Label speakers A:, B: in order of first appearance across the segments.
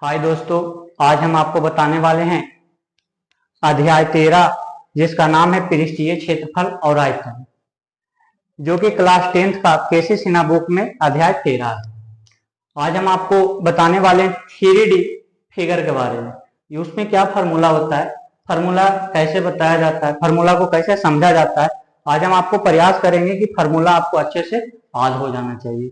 A: हाय दोस्तों, आज हम आपको बताने वाले हैं अध्याय 13 जिसका नाम है पृष्ठीय क्षेत्रफल और आयतन, जो कि क्लास 10th का केसी सिन्हा बुक में अध्याय 13 है। आज हम आपको बताने वाले हैं 3D फिगर के बारे में। उसमें क्या फार्मूला होता है, फार्मूला कैसे बताया जाता है, फार्मूला को कैसे समझा जाता है। आज हम आपको प्रयास करेंगे कि फार्मूला आपको अच्छे से याद हो जाना चाहिए।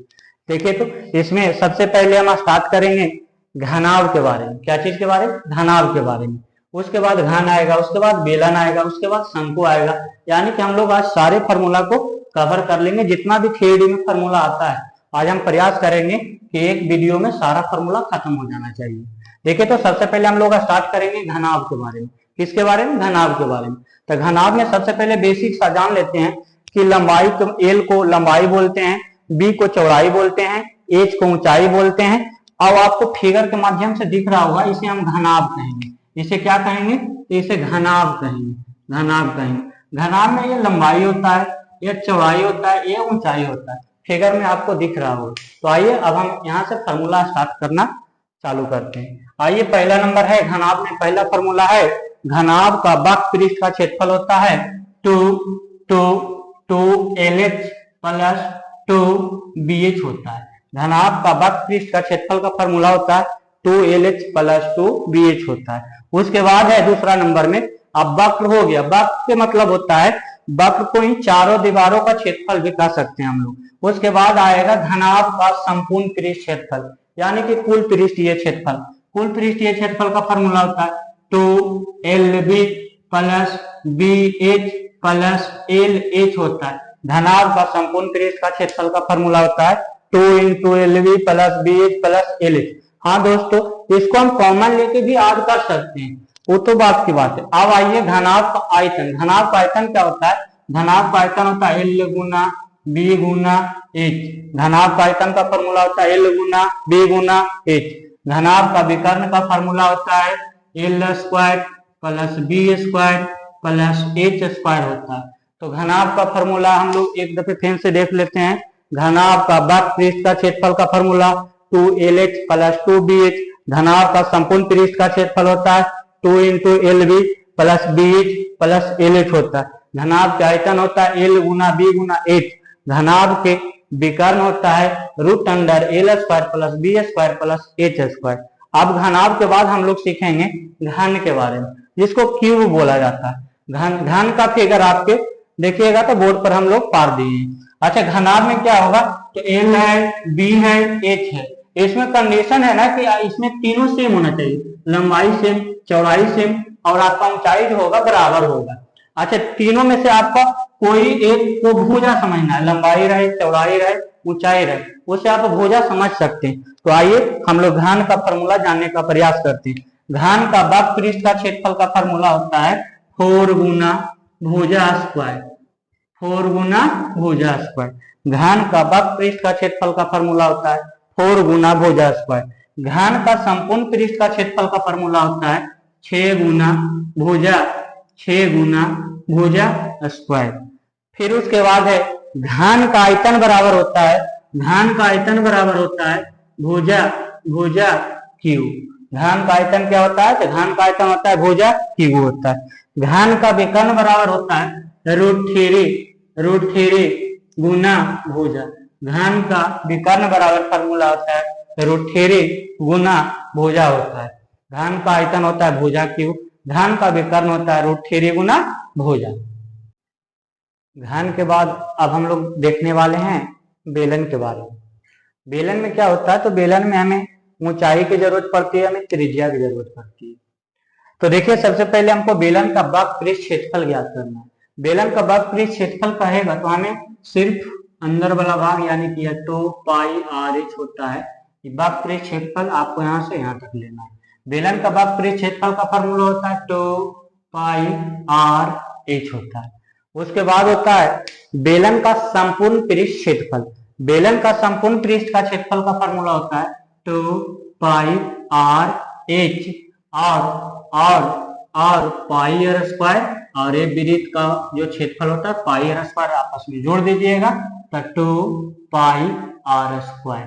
A: देखिए, तो इसमें सबसे पहले हम स्टार्ट करेंगे घनाभ के बारे में। क्या चीज के बारे में? घनाभ के बारे में। उसके बाद घन आएगा, उसके बाद बेलन आएगा, उसके बाद शंकु आएगा। यानी कि हम लोग आज सारे फार्मूला को कवर कर लेंगे। जितना भी 3D में फार्मूला आता है, आज हम प्रयास करेंगे कि एक वीडियो में सारा फार्मूला खत्म हो जाना चाहिए। देखिए, तो सबसे पहले हम लोग स्टार्ट करेंगे घनाभ के बारे में। किसके बारे में? घनाभ के बारे में। तो घनाभ में सबसे पहले बेसिक सा जान लेते हैं कि लंबाई एल को लंबाई बोलते हैं, बी को चौड़ाई बोलते हैं, एच को ऊंचाई बोलते हैं। अब आपको फिगर के माध्यम से दिख रहा होगा, इसे हम घनाभ कहेंगे। इसे क्या कहेंगे? तो इसे घनाभ कहेंगे। घनाभ कहेंगे। घनाभ में ये लंबाई होता है, ये चौड़ाई होता है, ये ऊंचाई होता है। फिगर में आपको दिख रहा होगा। तो आइए अब हम यहाँ से फार्मूला स्टार्ट करना चालू करते हैं। आइए, पहला नंबर है घनाभ में। पहला फार्मूला है घनाभ का वक्र पृष्ठ का क्षेत्रफल होता है 2LH प्लस 2BH होता है। घनाभ का वक्र पृष्ठ का क्षेत्रफल का फार्मूला होता है 2LH प्लस 2BH होता है। उसके बाद है दूसरा नंबर में, अब वक्र हो गया। वक्र के मतलब होता है वक्र को इन चारों दीवारों का क्षेत्रफल भी कह सकते हैं हम लोग। उसके बाद आएगा घनाभ का संपूर्ण पृष्ठ क्षेत्रफल, यानी कि कुल पृष्ठीय क्षेत्रफल। कुल पृष्ठीय क्षेत्रफल का फार्मूला होता है 2LB plus BH plus LH होता है। घनाभ का संपूर्ण पृष्ठ का क्षेत्रफल का फार्मूला होता है 2 into LB plus BH plus LH। हाँ दोस्तों, इसको हम कॉमन लेके भी याद कर सकते हैं, वो तो बात की बात है। अब आइए घनाभ का आयतन। घनाभ का आयतन क्या होता है? घनाभ का आयतन होता है L गुना B गुना H। घनाभ का आयतन का फार्मूला होता है L गुना B गुना H। घनाभ का विकर्ण का फार्मूला होता है L square plus B square plus H square होता है। तो घनाभ का फार्मूला हम लोग एक दफे फिर से देख लेते हैं। घनाभ का वक्र पृष्ठ का क्षेत्रफल का फार्मूला 2LH प्लस 2BH। घनाभ का संपूर्ण पृष्ठ का क्षेत्रफल होता है 2 into LB plus BH plus LH होता है। घनाभ का आयतन होता है L गुना B गुना H। घनाभ के विकर्ण होता है root under L square plus B square plus H square. अब घनाभ के बाद हम लोग सीखेंगे घन के बारे में, जिसको क्यूब बोला जाता है। घन का फिगर आपके देखिएगा तो बोर्ड पर हम लोग पार दिए। अच्छा, घनाभ में क्या होगा? तो L है, B है, H है। इसमें कंडीशन है ना कि इसमें तीनों सेम होना चाहिए, लंबाई सेम, चौड़ाई सेम और आपका ऊंचाई जो होगा बराबर होगा। अच्छा, तीनों में से आपका कोई एक को भुजा समझना है, लंबाई रहे, चौड़ाई रहे, ऊंचाई रहे, उसे आप भुजा समझ सकते हैं। तो आइए हम लोग घन का फॉर्मूला जानने का प्रयास करते हैं। घन का वक्र पृष्ठ का क्षेत्रफल का फॉर्मूला होता है 4 गुना भुजा स्क्वायर। 4 गुना भुजा स्क्वायर। घन का वक्र पृष्ठ का क्षेत्रफल का फॉर्मूला होता है 4 गुना भुजा स्क्वायर। घन का संपूर्ण पृष्ठ का क्षेत्रफल का फॉर्मूला होता है 6 गुना भुजा 6 गुना भुजा स्क्वायर। फिर उसके बाद है घन का आयतन बराबर होता है, घन का आयतन बराबर होता है भुजा भुजा क्यूब। घन का आयतन क्या होता है? तो घन का आयतन होता है भुजा क्यूब होता है। घन का विकर्ण बराबर होता है रूट थ्री गुना भुजा। घन का विकर्ण बराबर फार्मूला होता है रूट 3 गुना भुजा होता है। घन का आयतन होता है भुजा क्यूब, घन का विकर्ण होता है रूट 3 गुना भुजा। घन के बाद अब हम लोग देखने वाले हैं बेलन के बारे में। बेलन में क्या होता है? तो बेलन में हमें ऊंचाई की जरूरत पड़ती है, हमें त्रिज्या की जरूरत पड़ती है। तो देखिए, सबसे पहले हमको बेलन का वक्र पृष्ठ क्षेत्रफल ज्ञात करना है। बेलन का वक्र पृष्ठ क्षेत्रफल कहेगा तो हमें सिर्फ अंदर वाला भाग यानी कि 2 पाई RH होता है। वक्र पृष्ठ क्षेत्रफल आपको यहाँ से यहाँ तक लेना है। बेलन का वक्र पृष्ठ क्षेत्रफल का फार्मूला होता है 2 पाई RH होता है। उसके बाद होता है बेलन का संपूर्ण पृष्ठ क्षेत्रफल। बेलन का संपूर्ण पृष्ठ का क्षेत्रफल का फार्मूला होता है 2 पाई RH और पाई r स्क्वायर और एक वृत्त का जो क्षेत्रफल होता है पाई r स्क्वायर आपस में जोड़ दीजिएगा तो 2 पाई r स्क्वायर।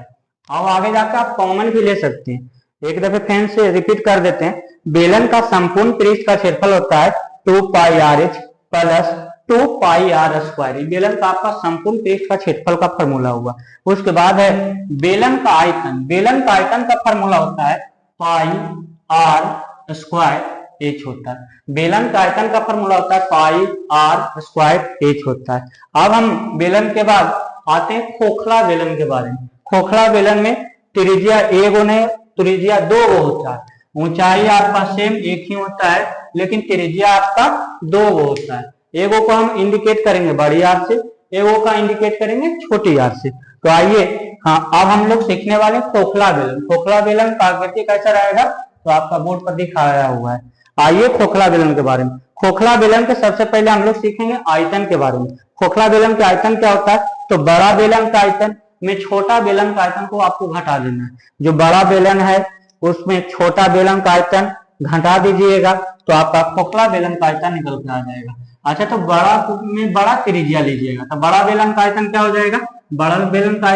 A: अब आगे जाकर आप कॉमन भी ले सकते हैं। एक दफे फिर से रिपीट कर देते हैं। बेलन का संपूर्ण पृष्ठ का क्षेत्रफल होता है 2πrh प्लस 2πr²। बेलन का आपका संपूर्ण पृष्ठ का क्षेत्रफल का फॉर्मूला हुआ। उसके बाद है बेलन का आयतन। बेलन का आयतन का फॉर्मूला होता है πr² होता है। बेलन का आयतन का फॉर्मूला होता है πr² होता है। अब हम बेलन के बाद आते हैं खोखला बेलन के बारे में। खोखला बेलन में त्रिज्या एक नहीं, त्रिज्या 2 होता है। ऊंचाई आपका सेम एक ही होता है, लेकिन त्रिज्या आपका 2 होता है। एगो को हम इंडिकेट करेंगे बड़ी आर से, एगो का इंडिकेट करेंगे छोटी आर से। तो आइए, हाँ, अब हम लोग सीखने वाले खोखला बेलन। खोखला बेलन का आकृति कैसा रहेगा तो आपका बोर्ड पर दिखाया हुआ है। आइए खोखला बेलन के बारे में। खोखला बेलन के सबसे पहले हम लोग सीखेंगे आयतन के बारे में। खोखला बेलन का आयतन क्या होता है, तो बड़ा बेलन का आयतन में छोटा बेलन का आयतन को आपको घटा देना है। जो बड़ा बेलन है उसमें छोटा बेलन का आयतन घटा दीजिएगा तो आपका खोखला बेलन का आयतन निकल के आ जाएगा। अच्छा, तो बड़ा में बड़ा त्रिज्या लीजिएगा तो बड़ा बेलन का आयतन क्या हो जाएगा, बड़ा बेलन का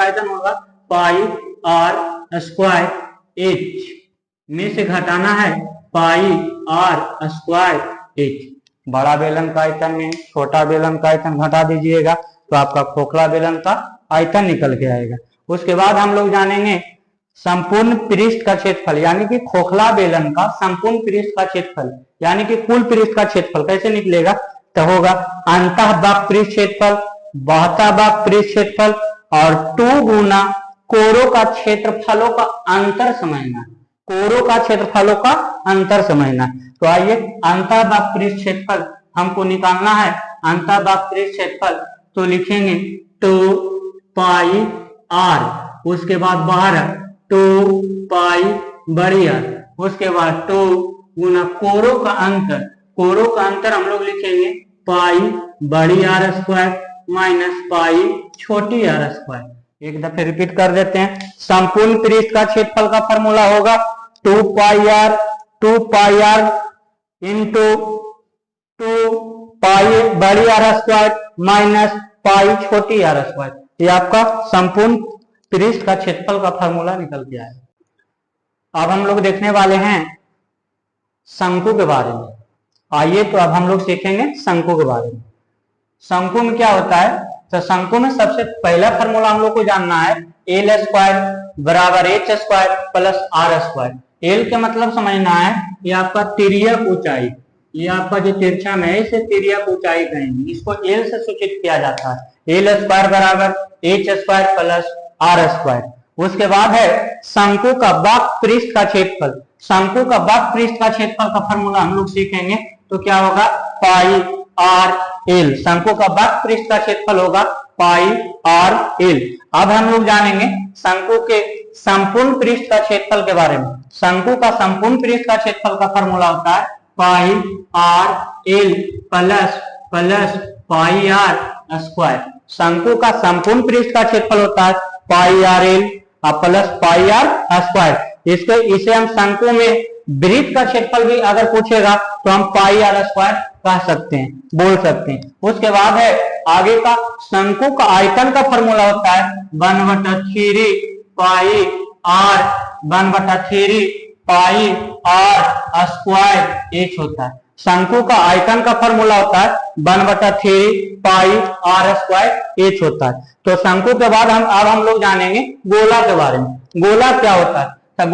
A: आयतन होगा πr² में से घटाना है πr²। बड़ा बेलन का आयतन में छोटा बेलन का आयतन घटा दीजिएगा तो आपका खोखला बेलन का आयतन निकल के आएगा। उसके बाद हम लोग जानेंगे संपूर्ण पृष्ठ का क्षेत्रफल, यानी कि खोखला बेलन का संपूर्ण पृष्ठ का क्षेत्रफल, यानी कि कुल पृष्ठ का क्षेत्रफल कैसे निकलेगा, तो होगा अंतः बाह्य पृष्ठ क्षेत्रफल, बाह्य बाह्य पृष्ठ क्षेत्रफल और 2 गुना कोरों का क्षेत्रफलों का अंतर समझना। कोरों का क्षेत्रफलों का अंतर समझना। तो आइए, अंतः बाह्य पृष्ठ क्षेत्रफल हमको निकालना है। अंतः बाह्य पृष्ठ क्षेत्रफल तो लिखेंगे 2πr, उसके बाद बाहर 2π बड़ी आर, उसके बाद 2 गुना कोरों का अंतर। कोरों का अंतर हम लोग लिखेंगे पाई बड़ी r² माइनस पाई छोटी r²। एक दफे रिपीट कर देते हैं। संपूर्ण पृष्ठ का क्षेत्रफल का फॉर्मूला होगा 2πr इंटू 2π बड़ी r² माइनस पाई छोटी r²। ये आपका संपूर्ण पृष्ठ का क्षेत्रफल का फॉर्मूला निकल गया है। अब हम लोग देखने वाले हैं शंकु के बारे में। आइए, तो अब हम लोग सीखेंगे शंकु के बारे में। शंकु में क्या होता है, तो शंकु में सबसे पहला फॉर्मूला हम लोग को जानना है L² बराबर h² प्लस r²। L के मतलब समझना है, ये आपका तिर्यक ऊंचाई, ये आपका जो तिरछा में है इसे तिर्यक ऊंचाई कहेंगे। इसको L से सूचित किया जाता है। L² बराबर h² प्लस r²। उसके बाद है शंकु का बाह्य पृष्ठ का क्षेत्रफल। शंकु का बाह्य पृष्ठ का क्षेत्रफल का फॉर्मूला हम लोग सीखेंगे तो क्या होगा πr_l। शंकु का बाह्य पृष्ठ का क्षेत्रफल होगा πr_l। अब हम लोग जानेंगे शंकु के संपूर्ण पृष्ठ का क्षेत्रफल के बारे में। शंकु का संपूर्ण पृष्ठ का क्षेत्रफल का फॉर्मूला होता है πr_l प्लस πr² शंकु का संपूर्ण पृष्ठ का क्षेत्रफल होता है πr_l प्लस πr²। इसे हम शंकु में वृत्त का क्षेत्रफल भी अगर पूछेगा तो हम πr² कह सकते हैं, बोल सकते हैं। उसके बाद है आगे का शंकु का आयतन का फॉर्मूला होता है 1/3 πr² होता है। शंकु का आयतन का फॉर्मूला होता है 1/3 πr² होता है। तो शंकु के बाद हम लोग जानेंगे गोला के बारे में। गोला क्या होता है, तो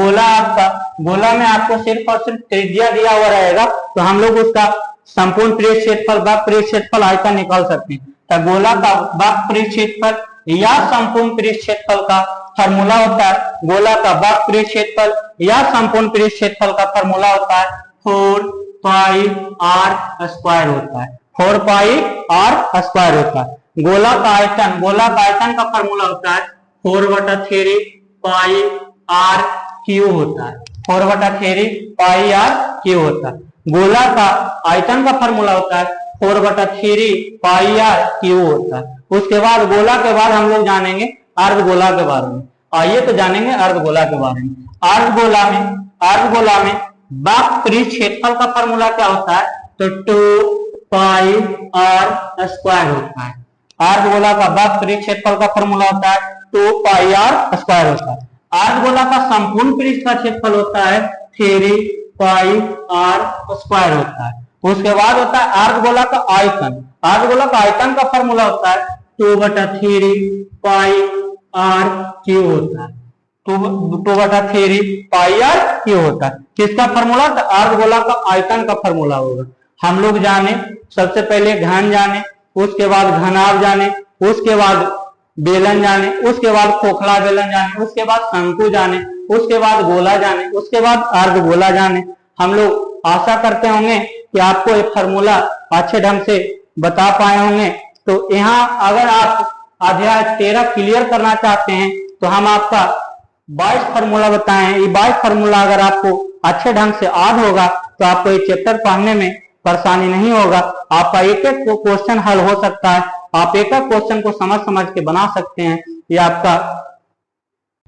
A: गोला में आपको सिर्फ और सिर्फ त्रिज्या दिया हुआ रहेगा तो हम लोग उसका संपूर्ण पृष्ठ क्षेत्रफल बाह्य पृष्ठ क्षेत्रफल आयतन निकाल सकते हैं। तो गोला का बाह्य पृष्ठ क्षेत्रफल या संपूर्ण पृष्ठ क्षेत्रफल का फॉर्मूला होता है, गोला का बाह्य पृष्ठ क्षेत्रफल या संपूर्ण पृष्ठ क्षेत्रफल का फॉर्मूला होता है 4πr² होता है। 4πr² होता है। गोला का आयतन का फॉर्मूला होता है 4/3 πr³ होता है। 4/3 πr³ होता है। गोला का आयतन का फॉर्मूला होता है 4/3 πr³ होता है। उसके बाद गोला के बाद हम लोग जानेंगे अर्धगोला के बारे में। आइए, तो जानेंगे अर्धगोला के बारे में। अर्धगोला में बाह्य पृष्ठ क्षेत्रफल का फॉर्मूला क्या होता है, तो 2πr² होता है। अर्धगोला का बाह्य पृष्ठ क्षेत्रफल का फॉर्मूला होता है 2πr² होता है। अर्धगोला का संपूर्ण पृष्ठ का क्षेत्रफल होता है 3 पाई आर स्क्वायर होता है। उसके बाद होता है अर्धगोला का आयतन। अर्धगोला का आयतन का फॉर्मूला होता है 2/3 पाई आर क्यू होता है। 2/3 पाई आर क्यू होता है। किसका फॉर्मूला? अर्धगोला का आयतन का फॉर्मूला होगा। हम लोग जाने, सबसे पहले घन जाने, उसके बाद घनाभ जाने, उसके बाद बेलन जाने, उसके बाद खोखला बेलन जाने, उसके बाद शंकु जाने, उसके बाद गोला जाने, उसके बाद अर्धगोला जाने। हम लोग आशा करते होंगे कि आपको ये फॉर्मूला अच्छे ढंग से बता पाए होंगे। तो यहाँ अगर आप अध्याय 13 क्लियर करना चाहते हैं तो हम आपका 22 फार्मूला बताए हैं। ये 22 फार्मूला अगर आपको अच्छे ढंग से याद होगा तो आपको ये चैप्टर पढ़ने में परेशानी नहीं होगा। आपका एक एक क्वेश्चन हल हो सकता है। आप एक एक क्वेश्चन को समझ समझ के बना सकते हैं। ये आपका,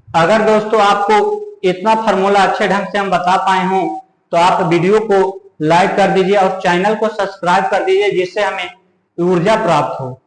A: अगर दोस्तों आपको इतना फार्मूला अच्छे ढंग से हम बता पाए हों तो आप वीडियो को लाइक कर दीजिए और चैनल को सब्सक्राइब कर दीजिए, जिससे हमें ऊर्जा प्राप्त हो।